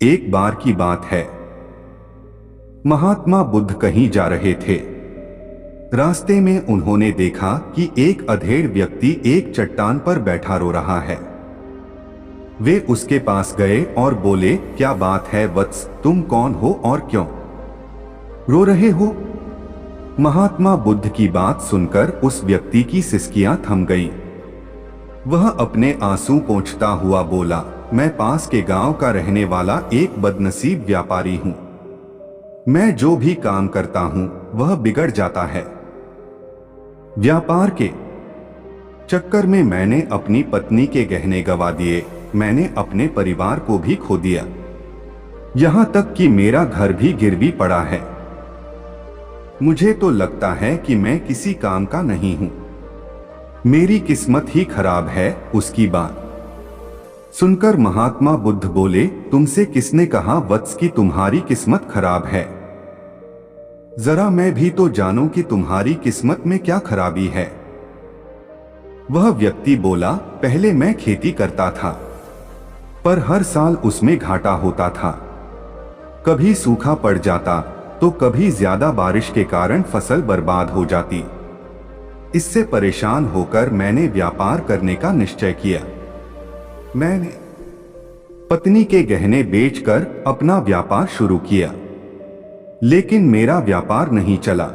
एक बार की बात है, महात्मा बुद्ध कहीं जा रहे थे। रास्ते में उन्होंने देखा कि एक अधेड़ व्यक्ति एक चट्टान पर बैठा रो रहा है। वे उसके पास गए और बोले, क्या बात है वत्स, तुम कौन हो और क्यों रो रहे हो? महात्मा बुद्ध की बात सुनकर उस व्यक्ति की सिसकियां थम गईं। वह अपने आंसू पोंछता हुआ बोला, मैं पास के गांव का रहने वाला एक बदनसीब व्यापारी हूं। मैं जो भी काम करता हूं वह बिगड़ जाता है। व्यापार के चक्कर में मैंने अपनी पत्नी के गहने गंवा दिए, मैंने अपने परिवार को भी खो दिया, यहां तक कि मेरा घर भी गिरवी पड़ा है। मुझे तो लगता है कि मैं किसी काम का नहीं हूं। मेरी किस्मत ही खराब है। उसकी बात सुनकर महात्मा बुद्ध बोले, तुमसे किसने कहा वत्स कि तुम्हारी किस्मत खराब है? जरा मैं भी तो जानूं कि तुम्हारी किस्मत में क्या खराबी है। वह व्यक्ति बोला, पहले मैं खेती करता था, पर हर साल उसमें घाटा होता था। कभी सूखा पड़ जाता तो कभी ज्यादा बारिश के कारण फसल बर्बाद हो जाती। इससे परेशान होकर मैंने व्यापार करने का निश्चय किया। मैंने पत्नी के गहने बेचकर अपना व्यापार शुरू किया, लेकिन मेरा व्यापार नहीं चला।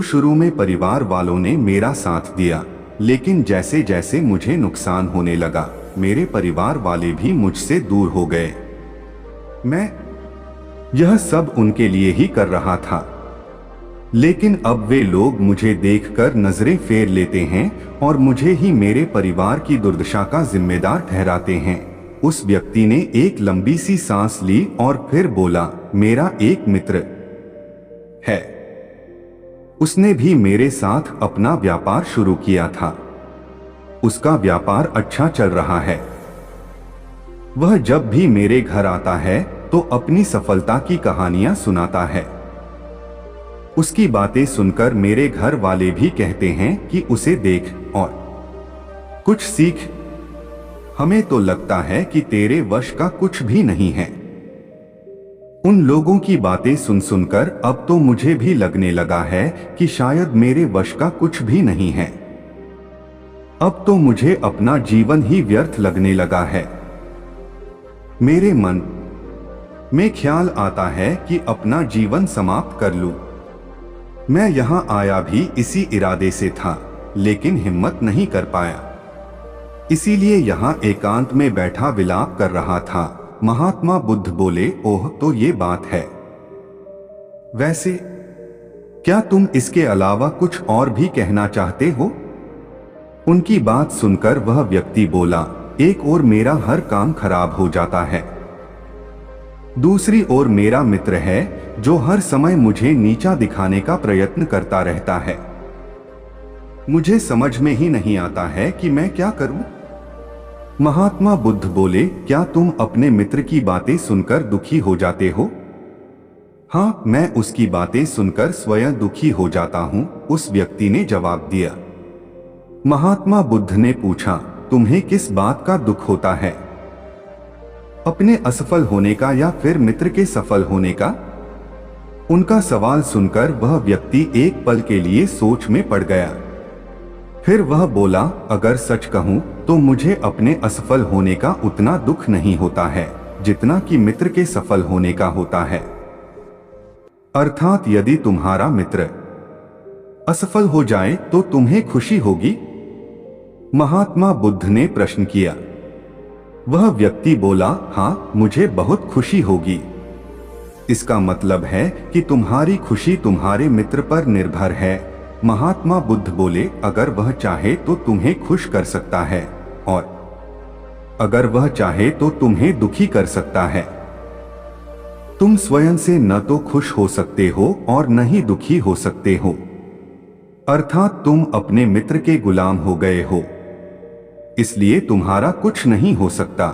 शुरू में परिवार वालों ने मेरा साथ दिया, लेकिन जैसे जैसे मुझे नुकसान होने लगा, मेरे परिवार वाले भी मुझसे दूर हो गए। मैं यह सब उनके लिए ही कर रहा था, लेकिन अब वे लोग मुझे देखकर नजरें फेर लेते हैं और मुझे ही मेरे परिवार की दुर्दशा का जिम्मेदार ठहराते हैं। उस व्यक्ति ने एक लंबी सी सांस ली और फिर बोला, मेरा एक मित्र है, उसने भी मेरे साथ अपना व्यापार शुरू किया था। उसका व्यापार अच्छा चल रहा है। वह जब भी मेरे घर आता है तो अपनी सफलता की कहानियां सुनाता है। उसकी बातें सुनकर मेरे घर वाले भी कहते हैं कि उसे देख और कुछ सीख। हमें तो लगता है कि तेरे वश का कुछ भी नहीं है। उन लोगों की बातें सुन सुनकर अब तो मुझे भी लगने लगा है कि शायद मेरे वश का कुछ भी नहीं है। अब तो मुझे अपना जीवन ही व्यर्थ लगने लगा है। मेरे मन में ख्याल आता है कि अपना जीवन समाप्त कर लूं। मैं यहां आया भी इसी इरादे से था, लेकिन हिम्मत नहीं कर पाया, इसीलिए यहां एकांत में बैठा विलाप कर रहा था। महात्मा बुद्ध बोले, ओह तो ये बात है। वैसे क्या तुम इसके अलावा कुछ और भी कहना चाहते हो? उनकी बात सुनकर वह व्यक्ति बोला, एक ओर मेरा हर काम खराब हो जाता है, दूसरी ओर मेरा मित्र है जो हर समय मुझे नीचा दिखाने का प्रयत्न करता रहता है। मुझे समझ में ही नहीं आता है कि मैं क्या करूं। महात्मा बुद्ध बोले, क्या तुम अपने मित्र की बातें सुनकर दुखी हो जाते हो? हाँ, मैं उसकी बातें सुनकर स्वयं दुखी हो जाता हूं, उस व्यक्ति ने जवाब दिया। महात्मा बुद्ध ने पूछा, तुम्हें किस बात का दुख होता है? अपने असफल होने का या फिर मित्र के सफल होने का? उनका सवाल सुनकर वह व्यक्ति एक पल के लिए सोच में पड़ गया। फिर वह बोला, अगर सच कहूं तो मुझे अपने असफल होने का उतना दुख नहीं होता है जितना कि मित्र के सफल होने का होता है। अर्थात यदि तुम्हारा मित्र असफल हो जाए तो तुम्हें खुशी होगी? महात्मा बुद्ध ने प्रश्न किया। वह व्यक्ति बोला, हाँ, मुझे बहुत खुशी होगी। इसका मतलब है कि तुम्हारी खुशी तुम्हारे मित्र पर निर्भर है। महात्मा बुद्ध बोले, अगर वह चाहे तो तुम्हें खुश कर सकता है और अगर वह चाहे तो तुम्हें दुखी कर सकता है। तुम स्वयं से न तो खुश हो सकते हो और न ही दुखी हो सकते हो, अर्थात तुम अपने मित्र के गुलाम हो गए हो, इसलिए तुम्हारा कुछ नहीं हो सकता।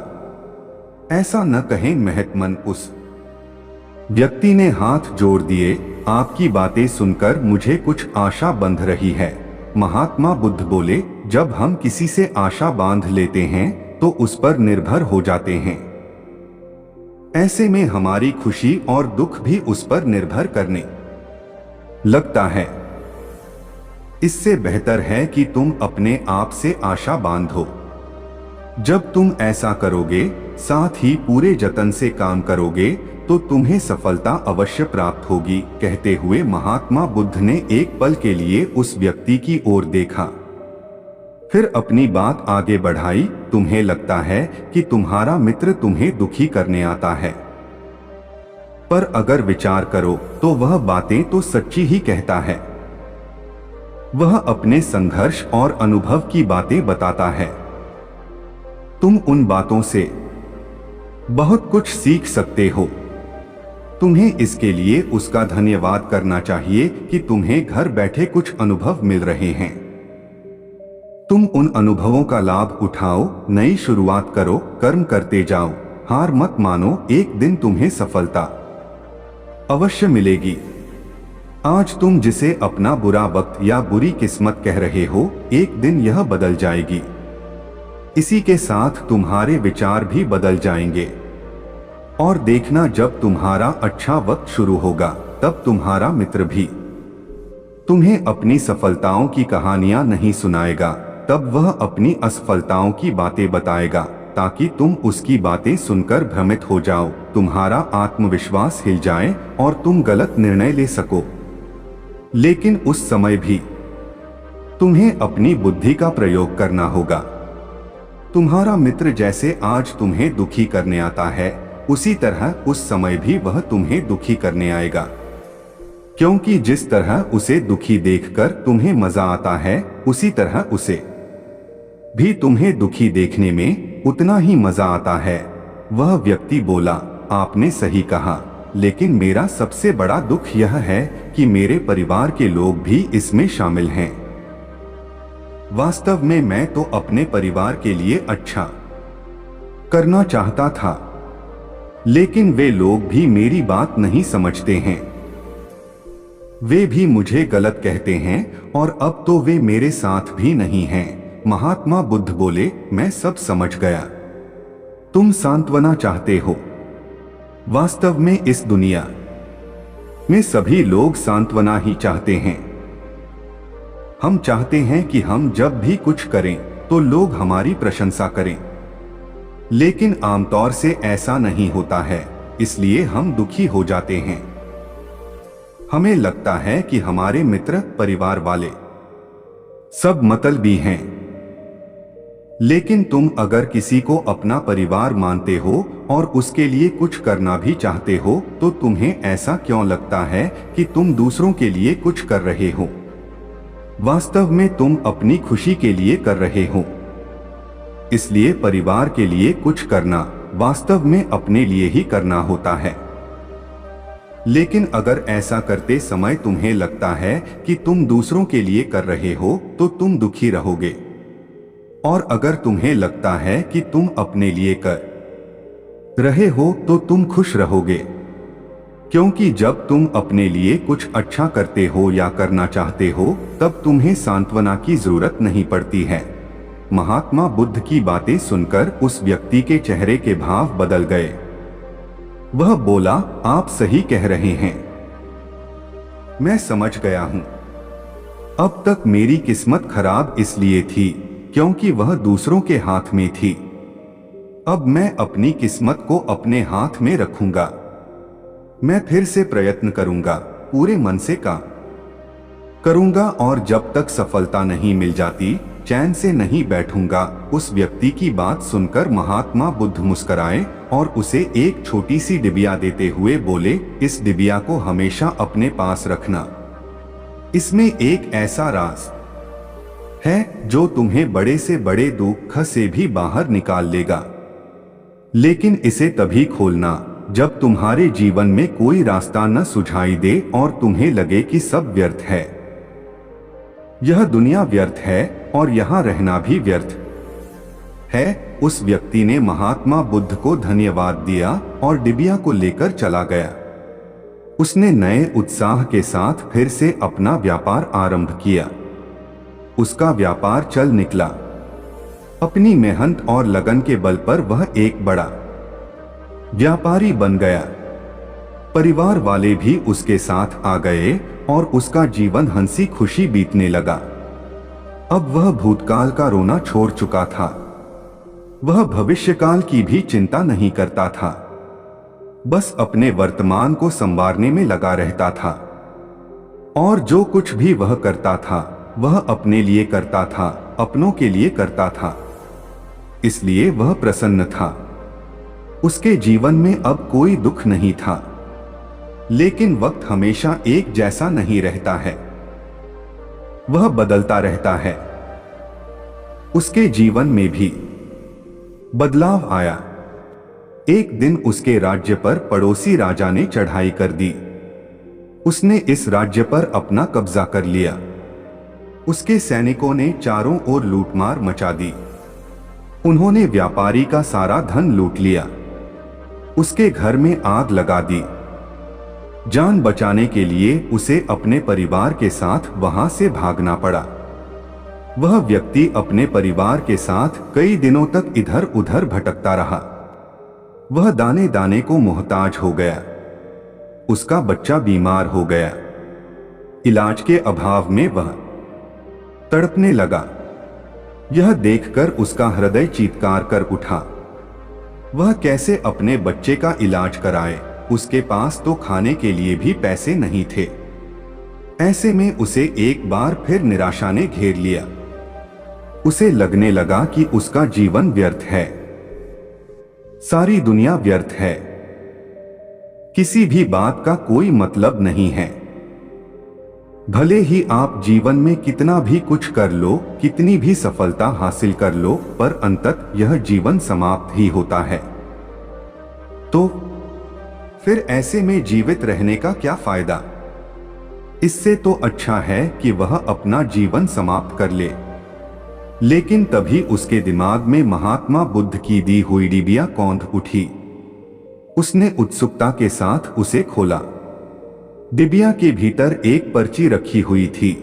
ऐसा न कहें महत्मन। उस व्यक्ति ने हाथ जोड़ दिए, आपकी बातें सुनकर मुझे कुछ आशा बंध रही है। महात्मा बुद्ध बोले, जब हम किसी से आशा बांध लेते हैं तो उस पर निर्भर हो जाते हैं। ऐसे में हमारी खुशी और दुख भी उस पर निर्भर करने लगता है। इससे बेहतर है कि तुम अपने आप से आशा बांधो। जब तुम ऐसा करोगे, साथ ही पूरे जतन से काम करोगे, तो तुम्हें सफलता अवश्य प्राप्त होगी। कहते हुए महात्मा बुद्ध ने एक पल के लिए उस व्यक्ति की ओर देखा, फिर अपनी बात आगे बढ़ाई। तुम्हें लगता है कि तुम्हारा मित्र तुम्हें दुखी करने आता है, पर अगर विचार करो तो वह बातें तो सच्ची ही कहता है। वह अपने संघर्ष और अनुभव की बातें बताता है। तुम उन बातों से बहुत कुछ सीख सकते हो। तुम्हें इसके लिए उसका धन्यवाद करना चाहिए कि तुम्हें घर बैठे कुछ अनुभव मिल रहे हैं। तुम उन अनुभवों का लाभ उठाओ, नई शुरुआत करो, कर्म करते जाओ, हार मत मानो। एक दिन तुम्हें सफलता अवश्य मिलेगी। आज तुम जिसे अपना बुरा वक्त या बुरी किस्मत कह रहे हो, एक दिन यह बदल जाएगी। इसी के साथ तुम्हारे विचार भी बदल जाएंगे। और देखना, जब तुम्हारा अच्छा वक्त शुरू होगा, तब तुम्हारा मित्र भी तुम्हें अपनी सफलताओं की कहानियां नहीं सुनाएगा, तब वह अपनी असफलताओं की बातें बताएगा, ताकि तुम उसकी बातें सुनकर भ्रमित हो जाओ, तुम्हारा आत्मविश्वास हिल जाए और तुम गलत निर्णय ले सको। लेकिन उस समय भी तुम्हें अपनी बुद्धि का प्रयोग करना होगा। तुम्हारा मित्र जैसे आज तुम्हें दुखी करने आता है, उसी तरह उस समय भी वह तुम्हें दुखी करने आएगा, क्योंकि जिस तरह उसे दुखी देखकर तुम्हें मजा आता है, उसी तरह उसे भी तुम्हें दुखी देखने में उतना ही मजा आता है। वह व्यक्ति बोला, आपने सही कहा, लेकिन मेरा सबसे बड़ा दुख यह है कि मेरे परिवार के लोग भी इसमें शामिल हैं। वास्तव में मैं तो अपने परिवार के लिए अच्छा करना चाहता था, लेकिन वे लोग भी मेरी बात नहीं समझते हैं। वे भी मुझे गलत कहते हैं और अब तो वे मेरे साथ भी नहीं हैं। महात्मा बुद्ध बोले, मैं सब समझ गया। तुम सांत्वना चाहते हो। वास्तव में इस दुनिया में सभी लोग सांत्वना ही चाहते हैं। हम चाहते हैं कि हम जब भी कुछ करें तो लोग हमारी प्रशंसा करें, लेकिन आमतौर से ऐसा नहीं होता है, इसलिए हम दुखी हो जाते हैं। हमें लगता है कि हमारे मित्र, परिवार वाले सब मतलबी हैं। लेकिन तुम अगर किसी को अपना परिवार मानते हो और उसके लिए कुछ करना भी चाहते हो, तो तुम्हें ऐसा क्यों लगता है कि तुम दूसरों के लिए कुछ कर रहे हो? वास्तव में तुम अपनी खुशी के लिए कर रहे हो। इसलिए परिवार के लिए कुछ करना वास्तव में अपने लिए ही करना होता है। लेकिन अगर ऐसा करते समय तुम्हें लगता है कि तुम दूसरों के लिए कर रहे हो, तो तुम दुखी रहोगे। और अगर तुम्हें लगता है कि तुम अपने लिए कर रहे हो, तो तुम खुश रहोगे, क्योंकि जब तुम अपने लिए कुछ अच्छा करते हो या करना चाहते हो, तब तुम्हें सांत्वना की जरूरत नहीं पड़ती है। महात्मा बुद्ध की बातें सुनकर उस व्यक्ति के चेहरे के भाव बदल गए। वह बोला, आप सही कह रहे हैं, मैं समझ गया हूं। अब तक मेरी किस्मत खराब इसलिए थी क्योंकि वह दूसरों के हाथ में थी। अब मैं अपनी किस्मत को अपने हाथ में रखूंगा। मैं फिर से प्रयत्न करूंगा, पूरे मन से काम करूंगा, और जब तक सफलता नहीं मिल जाती, चैन से नहीं बैठूंगा। उस व्यक्ति की बात सुनकर महात्मा बुद्ध मुस्कुराए और उसे एक छोटी सी डिबिया देते हुए बोले, इस डिबिया को हमेशा अपने पास रखना। इसमें एक ऐसा राज है जो तुम्हें बड़े से बड़े दुख से भी बाहर निकाल लेगा। लेकिन इसे तभी खोलना जब तुम्हारे जीवन में कोई रास्ता न सुझाई दे और तुम्हें लगे कि सब व्यर्थ है। यह दुनिया व्यर्थ है और यहाँ रहना भी व्यर्थ है। उस व्यक्ति ने महात्मा बुद्ध को धन्यवाद दिया और डिबिया को लेकर चला गया। उसने नए उत्साह के साथ फिर से अपना व्यापार आरंभ किया। उसका व्यापार चल निकला। अपनी मेहनत और लगन के बल पर वह एक बड़ा व्यापारी बन गया। परिवार वाले भी उसके साथ आ गए और उसका जीवन हंसी खुशी बीतने लगा। अब वह भूतकाल का रोना छोड़ चुका था। वह भविष्यकाल की भी चिंता नहीं करता था, बस अपने वर्तमान को संवारने में लगा रहता था। और जो कुछ भी वह करता था वह अपने लिए करता था, अपनों के लिए करता था, इसलिए वह प्रसन्न था। उसके जीवन में अब कोई दुख नहीं था। लेकिन वक्त हमेशा एक जैसा नहीं रहता है, वह बदलता रहता है। उसके जीवन में भी बदलाव आया। एक दिन उसके राज्य पर पड़ोसी राजा ने चढ़ाई कर दी। उसने इस राज्य पर अपना कब्जा कर लिया। उसके सैनिकों ने चारों ओर लूटमार मचा दी। उन्होंने व्यापारी का सारा धन लूट लिया। उसके घर में आग लगा दी। जान बचाने के लिए उसे अपने परिवार के साथ वहां से भागना पड़ा। वह व्यक्ति अपने परिवार के साथ कई दिनों तक इधर उधर भटकता रहा। वह दाने दाने को मोहताज हो गया। उसका बच्चा बीमार हो गया। इलाज के अभाव में वह तड़पने लगा। यह देखकर उसका हृदय चीत्कार कर उठा। वह कैसे अपने बच्चे का इलाज कराए? उसके पास तो खाने के लिए भी पैसे नहीं थे। ऐसे में उसे एक बार फिर निराशा ने घेर लिया। उसे लगने लगा कि उसका जीवन व्यर्थ है, सारी दुनिया व्यर्थ है, किसी भी बात का कोई मतलब नहीं है। भले ही आप जीवन में कितना भी कुछ कर लो, कितनी भी सफलता हासिल कर लो, पर अंततः यह जीवन समाप्त ही होता है। तो फिर ऐसे में जीवित रहने का क्या फायदा? इससे तो अच्छा है कि वह अपना जीवन समाप्त कर ले। लेकिन तभी उसके दिमाग में महात्मा बुद्ध की दी हुई डिबिया कौंध उठी। उसने उत्सुकता के साथ उसे खोला। डिबिया के भीतर एक पर्ची रखी हुई थी।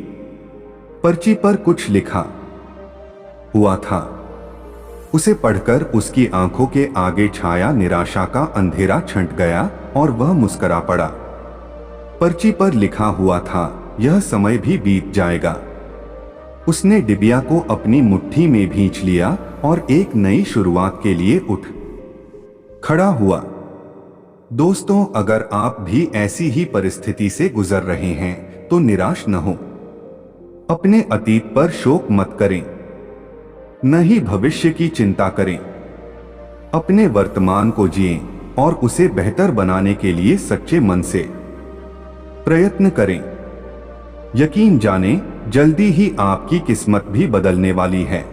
पर्ची पर कुछ लिखा हुआ था। उसे पढ़कर उसकी आंखों के आगे छाया निराशा का अंधेरा छंट गया और वह मुस्कुरा पड़ा। पर्ची पर लिखा हुआ था, यह समय भी बीत जाएगा। उसने डिबिया को अपनी मुट्ठी में भींच लिया और एक नई शुरुआत के लिए उठ खड़ा हुआ। दोस्तों, अगर आप भी ऐसी ही परिस्थिति से गुजर रहे हैं तो निराश न हो। अपने अतीत पर शोक मत करें, न ही भविष्य की चिंता करें। अपने वर्तमान को जिएं और उसे बेहतर बनाने के लिए सच्चे मन से प्रयत्न करें। यकीन जानें, जल्दी ही आपकी किस्मत भी बदलने वाली है।